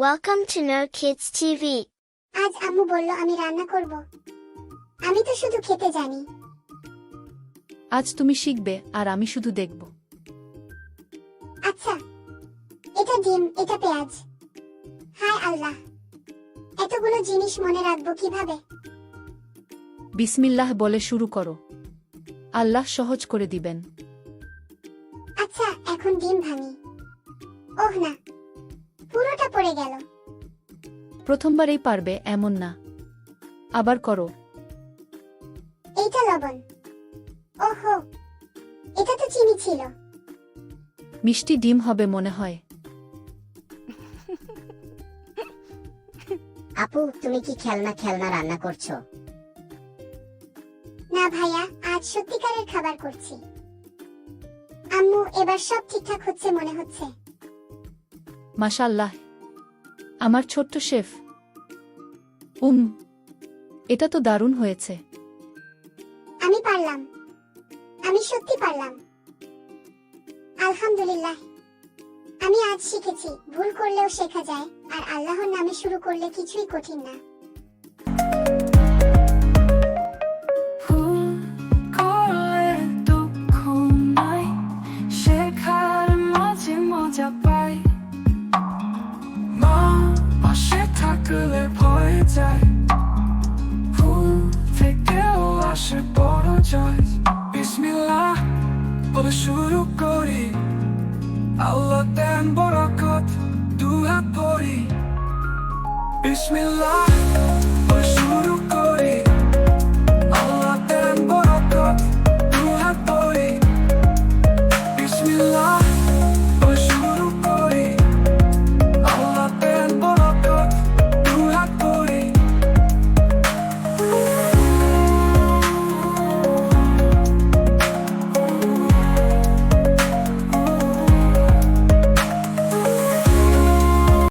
Welcome to No Kids TV. আজ আম্মু বলল আমি রান্না করব। আমি তো শুধু খেতে জানি। আজ তুমি শিখবে আর আমি শুধু দেখব। আচ্ছা, এটা ডিম, এটা পেঁয়াজ। হায় আল্লাহ, এতগুলো জিনিস মনে রাখবো কিভাবে? বিসমিল্লাহ বলে শুরু করো। আল্লাহ সহজ করে দিবেন। আচ্ছা, এখন ডিম ভাঙি। ওহ না, পুরোটা পড়ে গেল। প্রথমবারেই পারবে এমন না, আবার করো। এইটা লবণ। ওহো, এটা তো চিনি ছিল। মিষ্টি ডিম হবে মনে হয়। আপু, তুমি কি খেলনা খেলনা রান্না করছো? না ভাইয়া, আজ সত্যিকারের খাবার করছি। আম্মু, এবার সব ঠিকঠাক হচ্ছে মনে হচ্ছে। মাশাআল্লাহ, আমার ছোট্ট শেফ। এটা তো দারুণ হয়েছে। আমি পারলাম, আমি সত্যি পারলাম। আলহামদুলিল্লাহ। আমি আজ শিখেছি ভুল করলেও শেখা যায়, আর আল্লাহর নামে শুরু করলে কিছুই কঠিন না। ভুল করলে দুঃখ নাই, শেখার মাঝে মজা পাই। মা পাশে থাকলে ভয় যায়, ভুল থেকেও আসে বড় জয়। বিসমিল্লাহ বলে শুরু করি, আল্লাহ দেন বরকত, দুয়া পড়ি। বিসমিল্লাহ